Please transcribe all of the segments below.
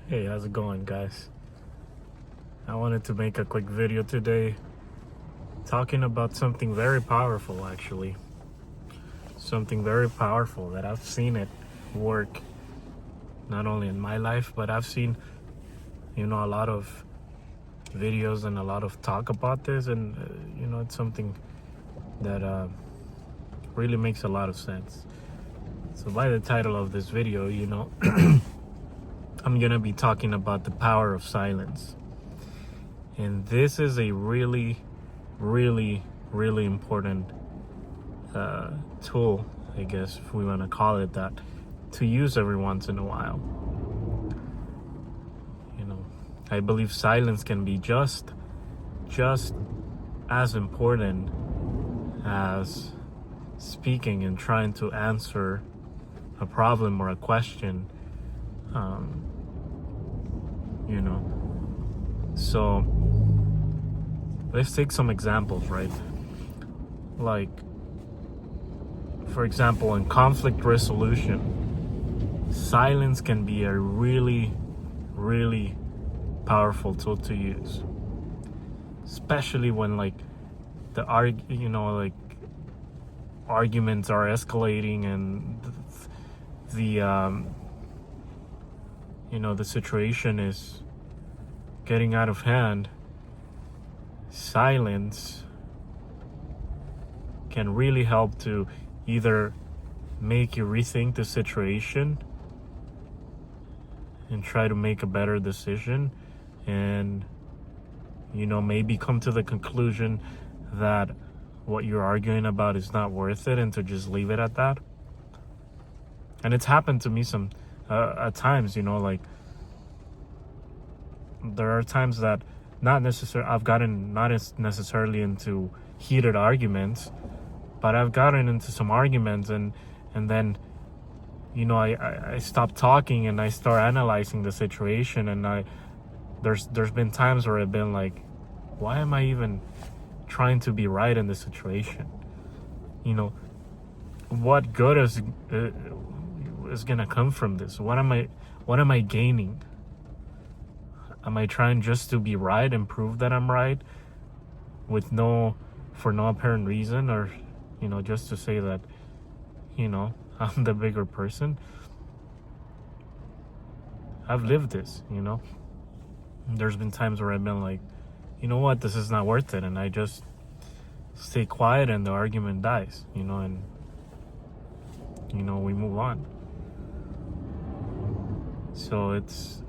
Hey, how's it going, guys? I wanted to make a quick video today talking about something very powerful, actually. Something very powerful that I've seen it work not only in my life, but I've seen, a lot of videos and a lot of talk about this, and, it's something that really makes a lot of sense. So, by the title of this video, I'm gonna be talking about the power of silence. And this is a really, really, really important tool, I guess, if we want to call it that, to use every once in a while. I believe silence can be just as important as speaking and trying to answer a problem or a question. So let's take some examples, right? Like, for example, in conflict resolution, silence can be a really, really powerful tool to use, especially when arguments are escalating and the situation is getting out of hand. Silence can really help to either make you rethink the situation and try to make a better decision, and maybe come to the conclusion that what you're arguing about is not worth it, and to just leave it at that. And it's happened to me some at times. There are times that I've gotten not necessarily into heated arguments, but I've gotten into some arguments, and then I stop talking and I start analyzing the situation, and there's been times where I've been like, why am I even trying to be right in this situation? What good is gonna come from this? What am I gaining? Am I trying just to be right and prove that I'm right for no apparent reason, or just to say that I'm the bigger person? I've lived this. There's been times where I've been like, you know what, this is not worth it, and I just stay quiet and the argument dies, and we move on. So it's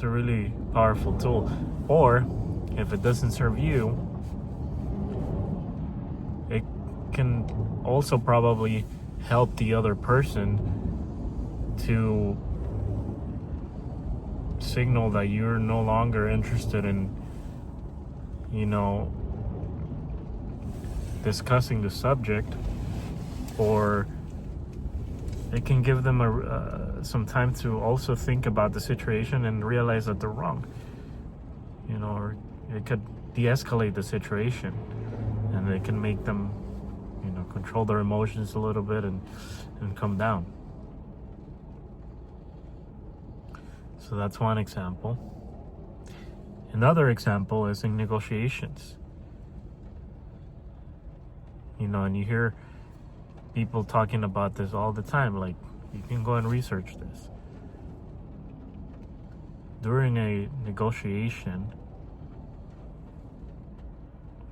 a really powerful tool. Or if it doesn't serve you, it can also probably help the other person to signal that you're no longer interested in discussing the subject, or it can give them some time to also think about the situation and realize that they're wrong, or it could de-escalate the situation, and it can make them control their emotions a little bit and come down. So that's one example. Another example is in negotiations. And you hear people talking about this all the time. Like, you can go and research this. During a negotiation,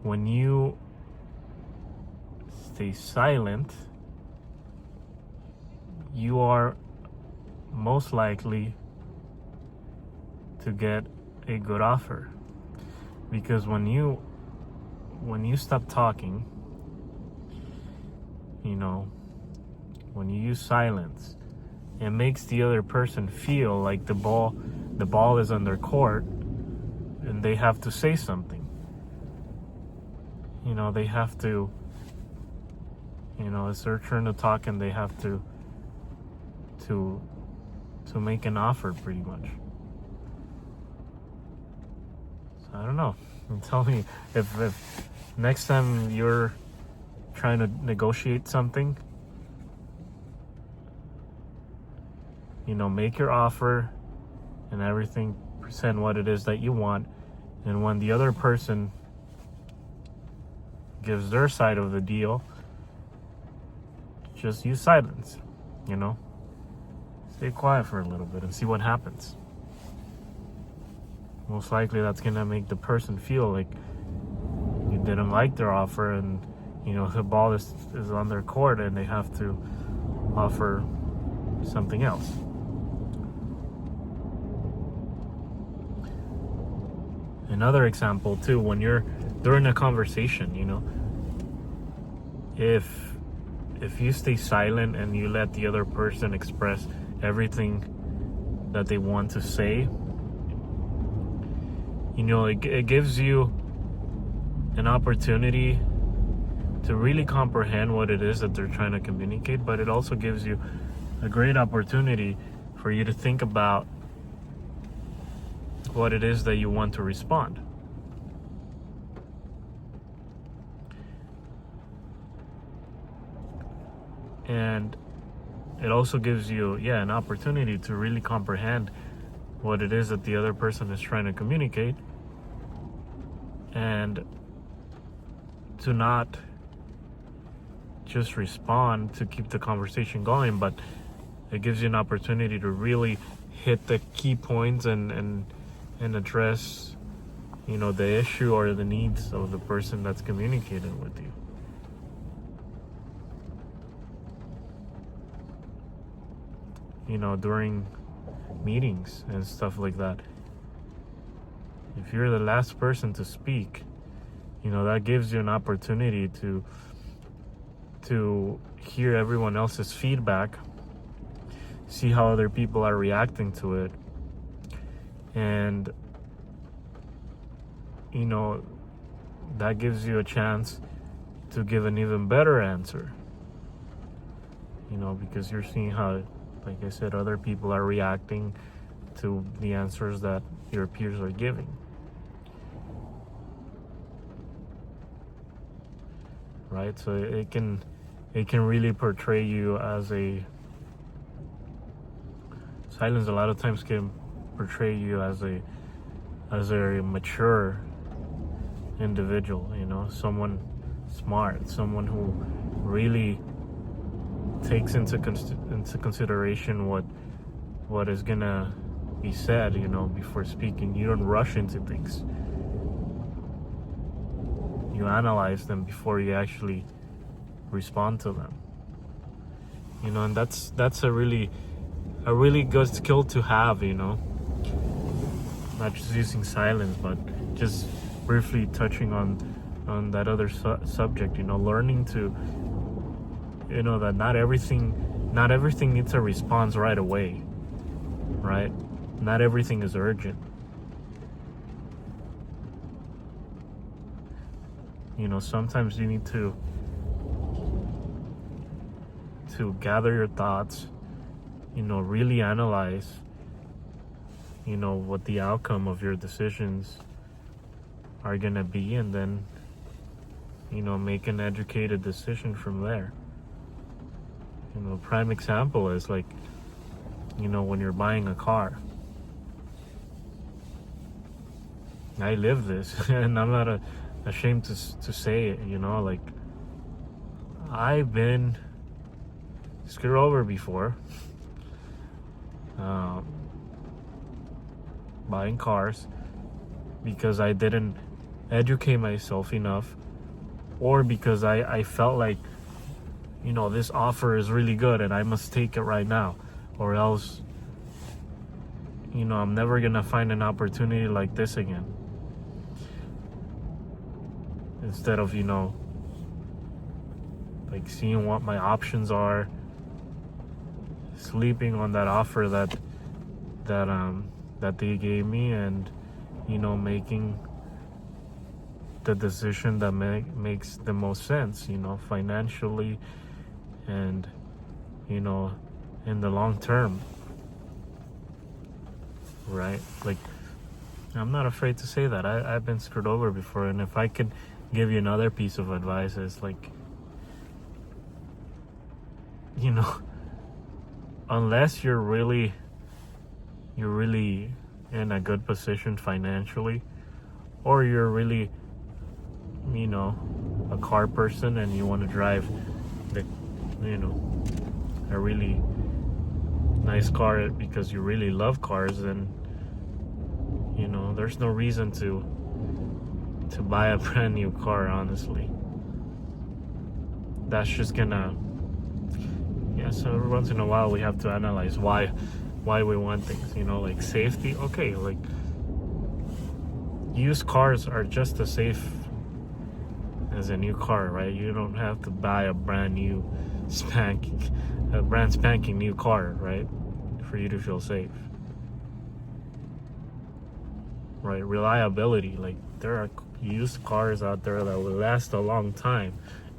when you stay silent, you are most likely to get a good offer. Because when you stop talking, when you use silence, it makes the other person feel like the ball is on their court, and they have to say something. They have to, it's their turn to talk, and they have to make an offer, pretty much. So I don't know. Tell me if next time you're trying to negotiate something, make your offer and everything, present what it is that you want, and when the other person gives their side of the deal, just use silence, you know? Stay quiet for a little bit and see what happens. Most likely that's gonna make the person feel like you didn't like their offer, and the ball is on their court and they have to offer something else. Another example too, when you're during a conversation, if you stay silent and you let the other person express everything that they want to say, it gives you an opportunity to really comprehend what it is that they're trying to communicate, but it also gives you a great opportunity for you to think about what it is that you want to respond. And it also gives you, an opportunity to really comprehend what it is that the other person is trying to communicate, and to not just respond to keep the conversation going, but it gives you an opportunity to really hit the key points and address, the issue or the needs of the person that's communicating with you. During meetings and stuff like that, if you're the last person to speak, that gives you an opportunity to hear everyone else's feedback, see how other people are reacting to it, and that gives you a chance to give an even better answer, because you're seeing how, like I said, other people are reacting to the answers that your peers are giving. Right? So it can really portray you as silence a lot of times can portray you as a mature individual, someone smart, someone who really takes into consideration what is gonna be said, before speaking. You don't rush into things. You analyze them before you actually respond to them. And that's a really good skill to have, not just using silence, but just briefly touching on that other subject, learning to, that not everything needs a response right away, right? Not everything is urgent. Sometimes you need to gather your thoughts, really analyze, what the outcome of your decisions are gonna be, and then, make an educated decision from there. Prime example is like, when you're buying a car. I live this, and I'm not ashamed to say it, like, I've been screwed over before, buying cars because I didn't educate myself enough, or because I felt like, this offer is really good and I must take it right now, or else, I'm never gonna find an opportunity like this again. Instead of, like, seeing what my options are, sleeping on that offer that they gave me, and making the decision that makes the most sense, financially, and in the long term, right? Like, I'm not afraid to say that I've been screwed over before. And if I could give you another piece of advice, is like, unless you're really you're really in a good position financially, or you're really, a car person and you want to drive the, a really nice car because you really love cars, then there's no reason to buy a brand new car, honestly. That's just gonna, so every once in a while we have to analyze why we want things, like safety. Okay, like used cars are just as safe as a new car, right? You don't have to buy a brand spanking new car, right, for you to feel safe, right? Reliability, like there are used cars out there that will last a long time.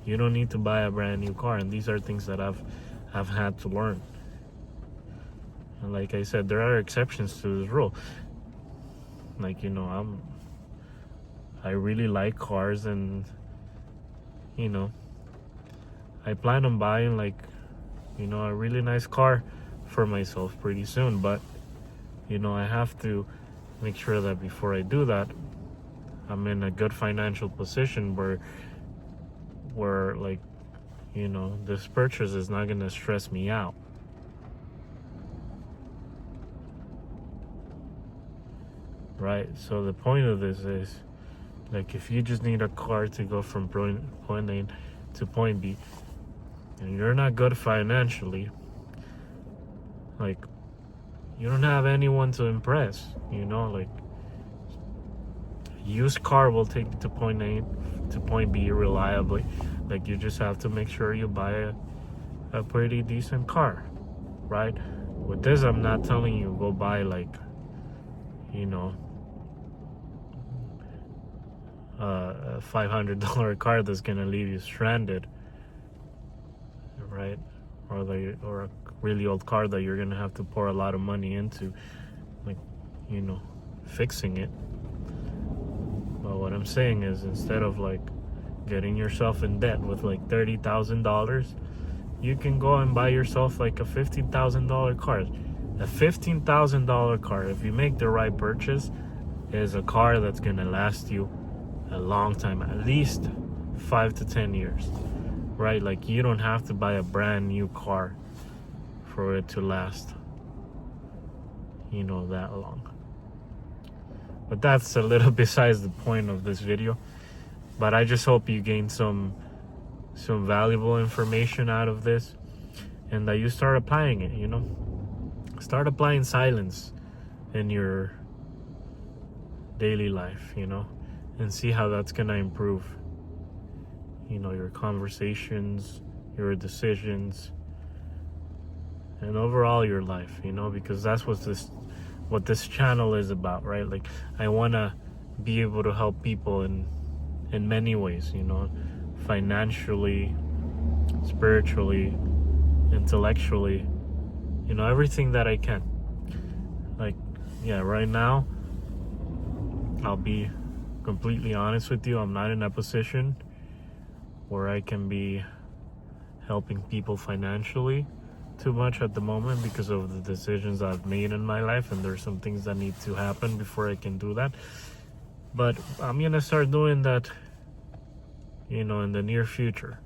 You don't need to buy a brand new car, and these are things that I've had to learn. And like I said, there are exceptions to this rule. Like, I really like cars, and I plan on buying like a really nice car for myself pretty soon, but I have to make sure that before I do that, I'm in a good financial position where like this purchase is not gonna stress me out. Right? So the point of this is, like, if you just need a car to go from point A to point B, and you're not good financially, like, you don't have anyone to impress, like, a used car will take you to point A to point B reliably. Like, you just have to make sure you buy a pretty decent car, right? With this, I'm not telling you go buy like, a $500 car that's gonna leave you stranded, right? Or a really old car that you're gonna have to pour a lot of money into, like, fixing it. But what I'm saying is, instead of like getting yourself in debt with like $30,000, you can go and buy yourself like a $15,000 car. A $15,000 car, if you make the right purchase, is a car that's gonna last you a long time, at least 5 to 10 years, right? Like, you don't have to buy a brand new car for it to last that long. But that's a little besides the point of this video. But I just hope you gain some valuable information out of this, and that you start applying it. Start applying silence in your daily life, and see how that's gonna improve your conversations, your decisions, and overall your life, because that's what this channel is about, right? Like, I want to be able to help people in many ways, financially, spiritually, intellectually, everything that I can. Like, right now, I'll be completely honest with you, I'm not in a position where I can be helping people financially too much at the moment because of the decisions I've made in my life, and there's some things that need to happen before I can do that. But I'm gonna start doing that, in the near future.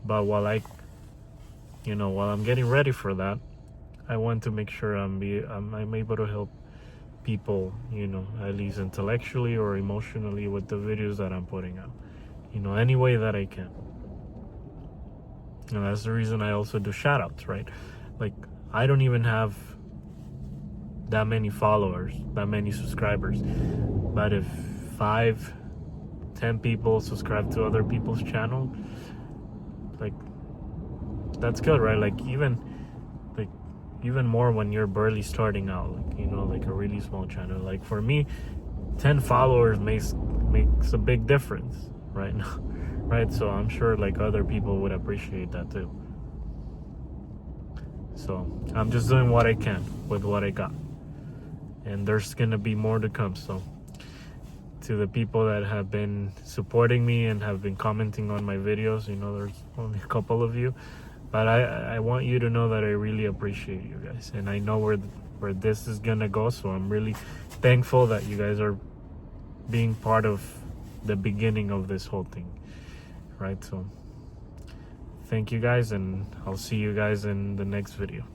But while I'm getting ready for that, I want to make sure I'm able to help people, at least intellectually or emotionally, with the videos that I'm putting out, any way that I can. And that's the reason I also do shout outs, right? Like, I don't even have that many followers, that many subscribers, but if 5-10 people subscribe to other people's channel, like, that's good, right? Like, even more when you're barely starting out, like, like a really small channel. Like, for me, 10 followers makes a big difference right now. Right? So I'm sure like other people would appreciate that too. So I'm just doing what I can with what I got, and there's gonna be more to come. So to the people that have been supporting me and have been commenting on my videos, there's only a couple of you, but I want you to know that I really appreciate you guys, and I know where this is gonna go. So I'm really thankful that you guys are being part of the beginning of this whole thing, right? So thank you guys, and I'll see you guys in the next video.